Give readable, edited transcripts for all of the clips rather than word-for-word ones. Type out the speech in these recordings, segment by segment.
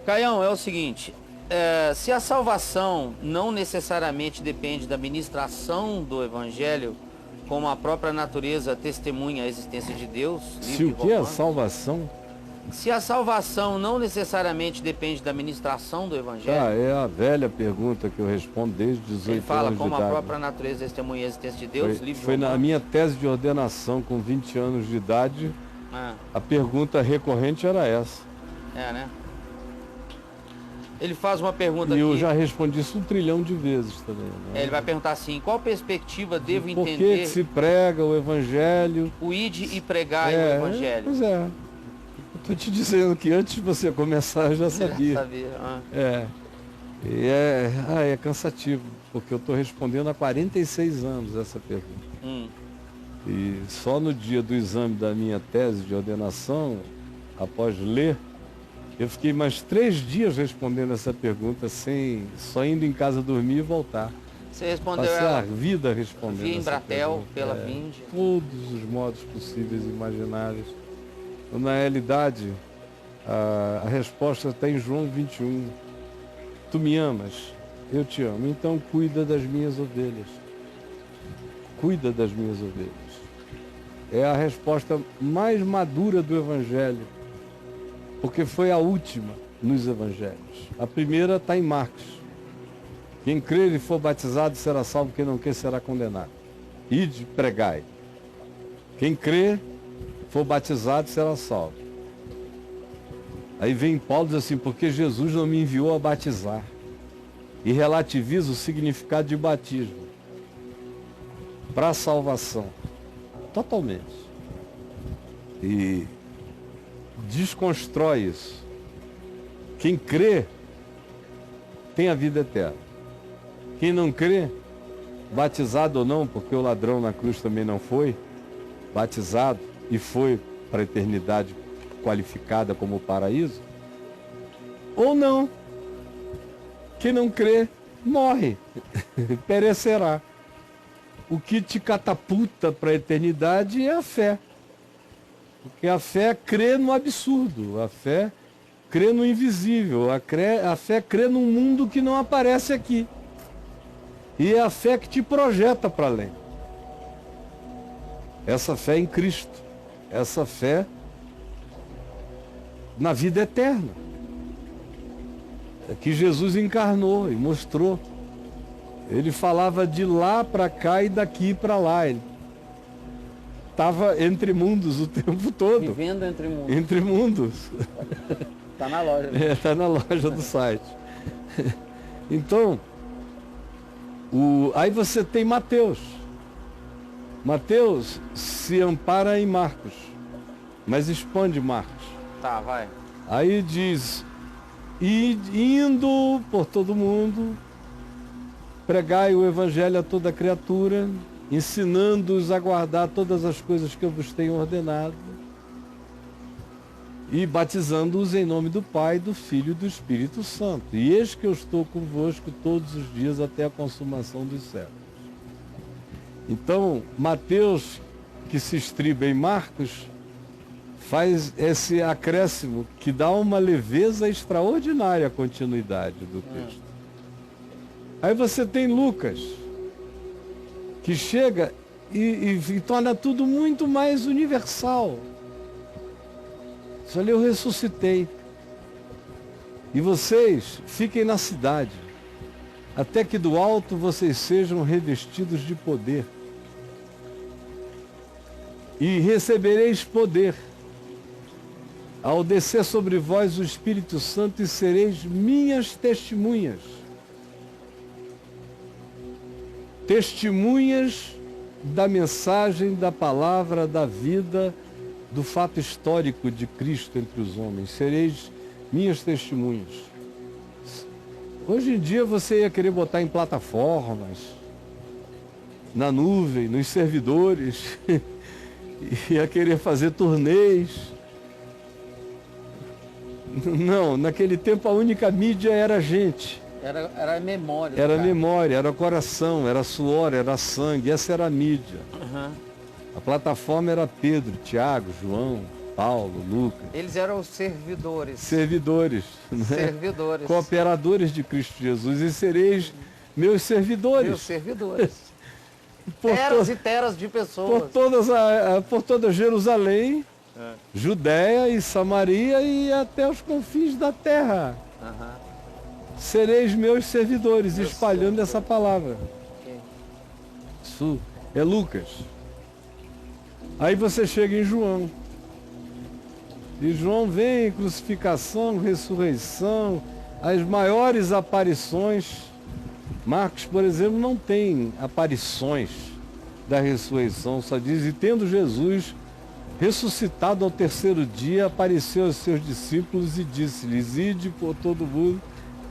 Caião, é o seguinte, se a salvação não necessariamente depende da ministração do Evangelho, como a própria natureza testemunha a existência de Deus... Se o que é a salvação? Se a salvação não necessariamente depende da ministração do Evangelho... É a velha pergunta que eu respondo desde 18 anos de idade. Ele fala como a própria natureza testemunha a existência de Deus, Foi na minha tese de ordenação, com 20 anos de idade, a pergunta recorrente era essa. Né? Ele faz uma pergunta aqui... E eu já respondi isso 1 trilhão de vezes também. Né? Ele vai perguntar assim, qual perspectiva devo entender... Por que se prega o Evangelho? O ide e pregai o Evangelho. Pois é. Estou te dizendo que antes de você começar eu já sabia. Já sabia. E é cansativo, porque eu estou respondendo há 46 anos essa pergunta. E só no dia do exame da minha tese de ordenação, após ler, eu fiquei mais 3 dias respondendo essa pergunta, só indo em casa dormir e voltar. Você respondeu ela a vida respondendo via Embratel, pela Vinde? Todos os modos possíveis e imagináveis. Na realidade, a resposta está em João 21. Tu me amas, eu te amo, então cuida das minhas ovelhas. Cuida das minhas ovelhas. É a resposta mais madura do Evangelho, porque foi a última nos Evangelhos. A primeira está em Marcos. Quem crer e for batizado será salvo, quem não crer será condenado. Ide, pregai. Quem crer, for batizado, será salvo. Aí vem Paulo e diz assim, porque Jesus não me enviou a batizar. E relativiza o significado de batismo para a salvação. Totalmente. E desconstrói isso. Quem crê tem a vida eterna. Quem não crê, batizado ou não, porque o ladrão na cruz também não foi batizado e foi para a eternidade qualificada como o paraíso, ou não. Quem não crê, morre, perecerá. O que te catapulta para a eternidade é a fé. Porque a fé crê no absurdo, a fé crê no invisível, a fé crê num mundo que não aparece aqui. E é a fé que te projeta para além. Essa fé em Cristo, essa fé na vida eterna. É que Jesus encarnou e mostrou. Ele falava de lá para cá e daqui para lá. Ele estava entre mundos o tempo todo. Vivendo entre mundos. Entre mundos. Está na loja. Né? Está na loja do site. Então, aí você tem Mateus. Mateus se ampara em Marcos, mas expande Marcos. Tá, vai. Aí diz, indo por todo mundo, pregai o Evangelho a toda criatura, ensinando-os a guardar todas as coisas que eu vos tenho ordenado, e batizando-os em nome do Pai, do Filho e do Espírito Santo. E eis que eu estou convosco todos os dias até a consumação dos séculos. Então, Mateus, que se estriba em Marcos, faz esse acréscimo que dá uma leveza extraordinária à continuidade do texto. Aí você tem Lucas, que chega e torna tudo muito mais universal. Olha, eu ressuscitei. E vocês fiquem na cidade, até que do alto vocês sejam revestidos de poder. E recebereis poder ao descer sobre vós o Espírito Santo, e sereis minhas testemunhas. Testemunhas da mensagem, da palavra, da vida, do fato histórico de Cristo entre os homens. Sereis minhas testemunhas. Hoje em dia você ia querer botar em plataformas, na nuvem, nos servidores, ia querer fazer turnês. Não, naquele tempo a única mídia era a gente. Era memória. Era memória, era coração, era suor, era sangue, essa era a mídia. A plataforma era Pedro, Tiago, João, Paulo, Lucas. Eles eram os servidores. Servidores, né? Servidores. Cooperadores de Cristo Jesus. E sereis meus servidores. Meus servidores. Por Teras e teras de pessoas. por toda Jerusalém, Judéia e Samaria e até os confins da terra. Sereis meus servidores, espalhando essa palavra. Isso é Lucas. Aí você chega em João. E João vem, crucificação, ressurreição, as maiores aparições. Marcos, por exemplo, não tem aparições da ressurreição, só diz, e tendo Jesus ressuscitado ao terceiro dia, apareceu aos seus discípulos e disse-lhes, ide por todo mundo.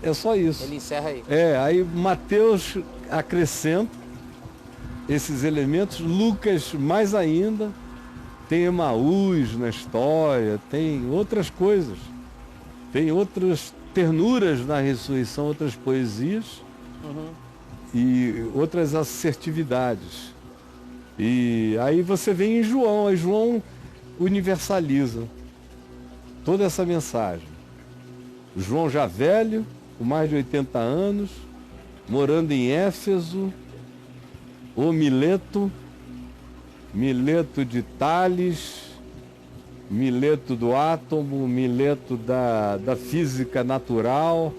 É só isso. Ele encerra aí. Aí Mateus acrescenta esses elementos, Lucas mais ainda, tem Emaús na história, tem outras coisas, tem outras ternuras na ressurreição, outras poesias e outras assertividades. E aí você vem em João, aí João universaliza toda essa mensagem. João já velho, com mais de 80 anos, morando em Éfeso, o Mileto de Tales, Mileto do átomo, Mileto da física natural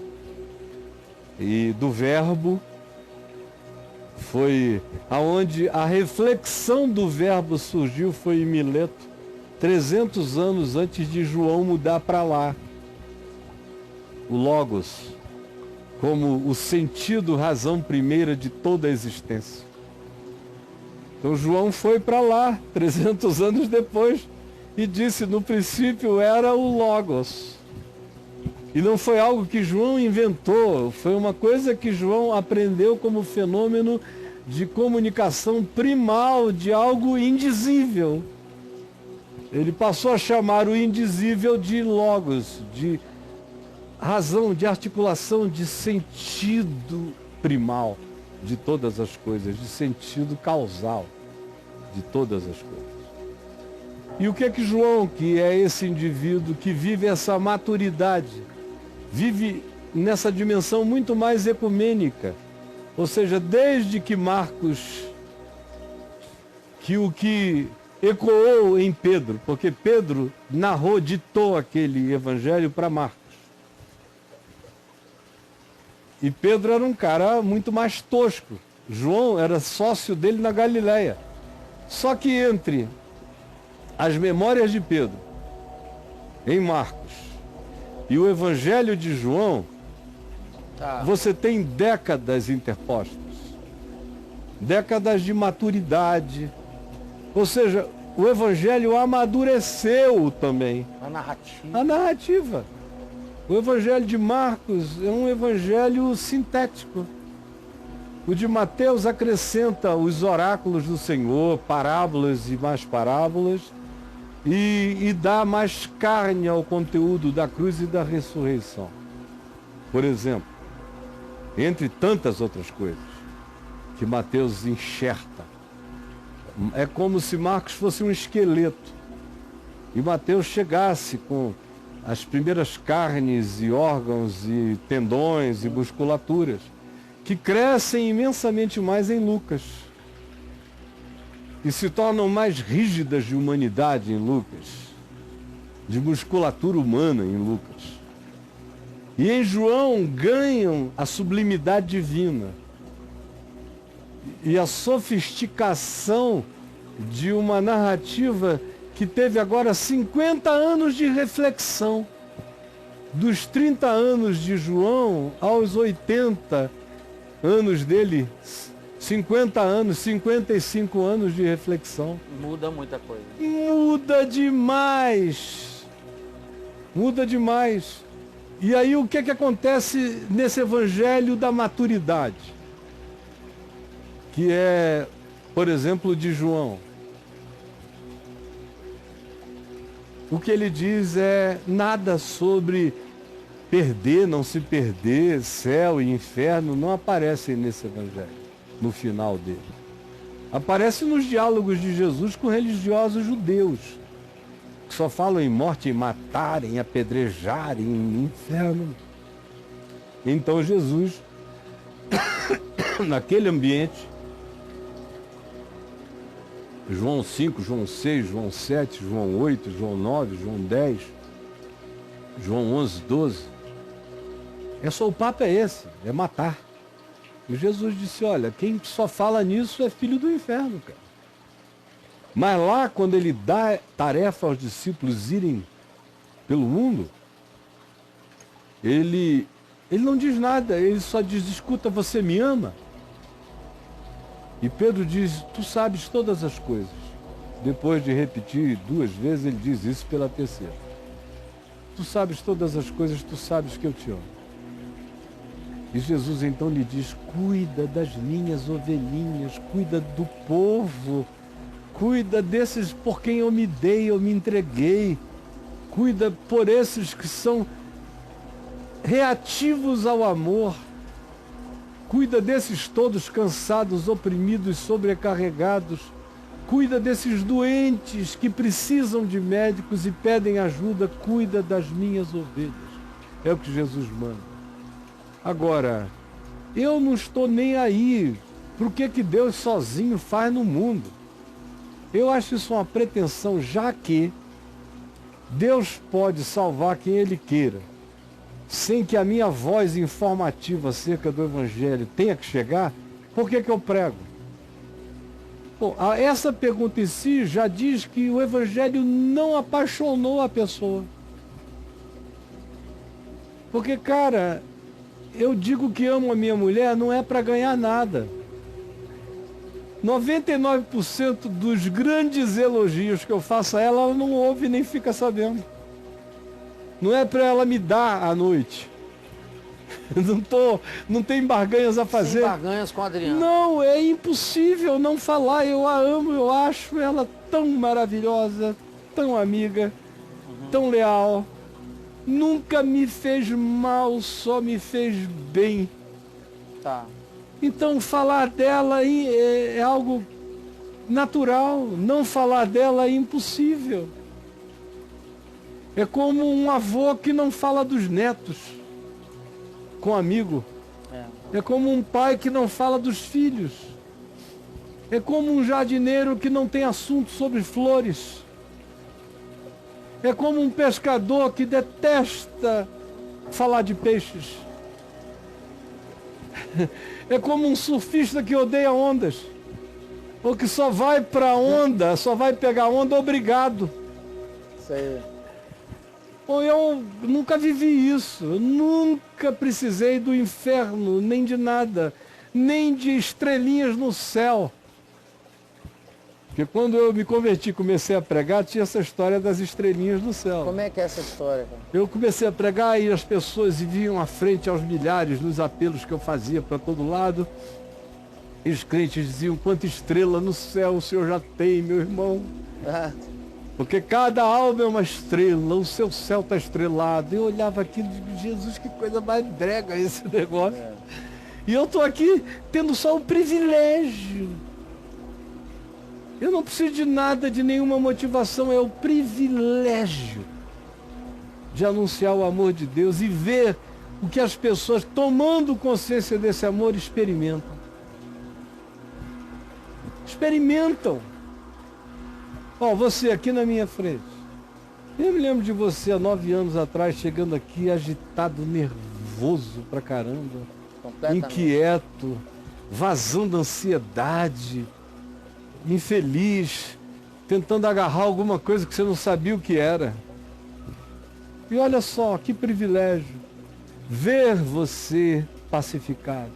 e do verbo. Foi aonde a reflexão do verbo surgiu, foi em Mileto, 300 anos antes de João mudar para lá. O Logos, como o sentido, razão primeira de toda a existência. Então João foi para lá, 300 anos depois, e disse, no princípio era o Logos. E não foi algo que João inventou, foi uma coisa que João aprendeu como fenômeno de comunicação primal de algo indizível. Ele passou a chamar o indizível de Logos, de razão, de articulação, de sentido primal de todas as coisas, de sentido causal de todas as coisas. E o que é que João, que é esse indivíduo que vive essa maturidade, vive nessa dimensão muito mais ecumênica, ou seja, desde que Marcos, que o que ecoou em Pedro, porque Pedro narrou, ditou aquele evangelho para Marcos. E Pedro era um cara muito mais tosco. João era sócio dele na Galileia. Só que entre as memórias de Pedro, em Marcos, e o evangelho de João, você tem décadas interpostas. Décadas de maturidade. Ou seja, o evangelho amadureceu também. A narrativa. O evangelho de Marcos é um evangelho sintético. O de Mateus acrescenta os oráculos do Senhor, parábolas e mais parábolas, e dá mais carne ao conteúdo da cruz e da ressurreição. Por exemplo, entre tantas outras coisas que Mateus enxerta. É como se Marcos fosse um esqueleto e Mateus chegasse com as primeiras carnes e órgãos e tendões e musculaturas que crescem imensamente mais em Lucas e se tornam mais rígidas de humanidade em Lucas, de musculatura humana em Lucas. E em João ganham a sublimidade divina e a sofisticação de uma narrativa que teve agora 50 anos de reflexão. Dos 30 anos de João aos 80 anos dele, 50 anos, 55 anos de reflexão. Muda muita coisa. Muda demais. Muda demais. E aí o que é que acontece nesse evangelho da maturidade? Que é, por exemplo, de João. O que ele diz é nada sobre perder, não se perder, céu e inferno, não aparecem nesse evangelho, no final dele. Aparece nos diálogos de Jesus com religiosos judeus, que só falam em morte, em matar, em apedrejar, em inferno. Então Jesus, naquele ambiente, João 5, João 6, João 7, João 8, João 9, João 10, João 11, 12, o papo é esse, é matar. E Jesus disse, olha, quem só fala nisso é filho do inferno, cara. Mas lá, quando ele dá tarefa aos discípulos irem pelo mundo, ele não diz nada, ele só diz, escuta, você me ama? E Pedro diz, tu sabes todas as coisas. Depois de repetir 2 vezes, ele diz isso pela terceira. Tu sabes todas as coisas, tu sabes que eu te amo. E Jesus então lhe diz, cuida das minhas ovelhinhas, cuida do povo, cuida desses por quem eu me dei, eu me entreguei, cuida por esses que são reativos ao amor, cuida desses todos cansados, oprimidos, sobrecarregados, cuida desses doentes que precisam de médicos e pedem ajuda, cuida das minhas ovelhas. É o que Jesus manda. Agora, eu não estou nem aí para o que Deus sozinho faz no mundo. Eu acho isso uma pretensão, já que Deus pode salvar quem Ele queira, sem que a minha voz informativa acerca do Evangelho tenha que chegar. Por que eu prego? Bom, essa pergunta em si já diz que o Evangelho não apaixonou a pessoa. Porque, cara, eu digo que amo a minha mulher não é para ganhar nada. 99% dos grandes elogios que eu faço a ela, ela não ouve nem fica sabendo. Não é para ela me dar à noite. Não tem barganhas a fazer. Sem barganhas com a Adriana. Não, é impossível não falar. Eu a amo, eu acho ela tão maravilhosa, tão amiga, tão leal. Nunca me fez mal, só me fez bem. Tá. Então falar dela é algo natural. Não falar dela é impossível. É como um avô que não fala dos netos com amigo. É como um pai que não fala dos filhos. É como um jardineiro que não tem assunto sobre flores. É como um pescador que detesta falar de peixes. É como um surfista que odeia ondas. Ou que só vai para onda, só vai pegar onda obrigado. Isso aí. Bom, eu nunca vivi isso. Eu nunca precisei do inferno, nem de nada. Nem de estrelinhas no céu. Porque quando eu me converti, comecei a pregar, tinha essa história das estrelinhas no céu. Como é que é essa história, cara? Eu comecei a pregar e as pessoas vinham à frente aos milhares nos apelos que eu fazia para todo lado. E os crentes diziam, quanta estrela no céu o Senhor já tem, meu irmão. Porque cada alma é uma estrela, o seu céu está estrelado. Eu olhava aquilo e digo, Jesus, que coisa mais brega esse negócio. E eu estou aqui tendo só o privilégio. Eu não preciso de nada, de nenhuma motivação, é o privilégio de anunciar o amor de Deus e ver o que as pessoas, tomando consciência desse amor, experimentam. Experimentam. Ó, você aqui na minha frente. Eu me lembro de você há 9 anos atrás, chegando aqui agitado, nervoso pra caramba, inquieto, vazando ansiedade, infeliz, tentando agarrar alguma coisa que você não sabia o que era. E olha só, que privilégio ver você pacificado,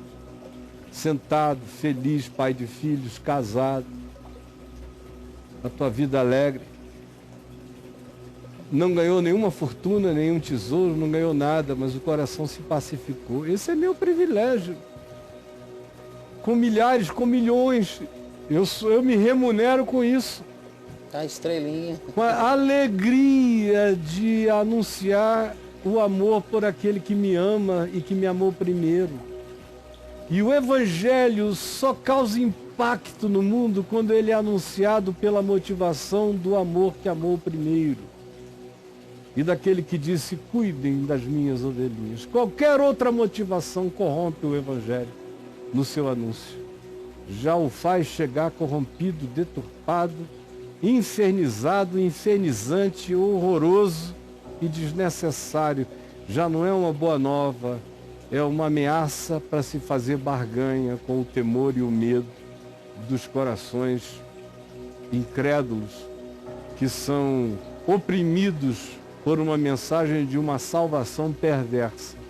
sentado, feliz, pai de filhos, casado, a tua vida alegre. Não ganhou nenhuma fortuna, nenhum tesouro, não ganhou nada, mas o coração se pacificou. Esse é meu privilégio. Com milhares, com milhões, eu me remunero com isso. A estrelinha. Com a alegria de anunciar o amor por aquele que me ama e que me amou primeiro. E o Evangelho só causa impacto no mundo quando ele é anunciado pela motivação do amor que amou primeiro. e daquele que disse, cuidem das minhas ovelhinhas. Qualquer outra motivação corrompe o Evangelho no seu anúncio. Já o faz chegar corrompido, deturpado, infernizado, infernizante, horroroso e desnecessário. Já não é uma boa nova, é uma ameaça para se fazer barganha com o temor e o medo dos corações incrédulos que são oprimidos por uma mensagem de uma salvação perversa.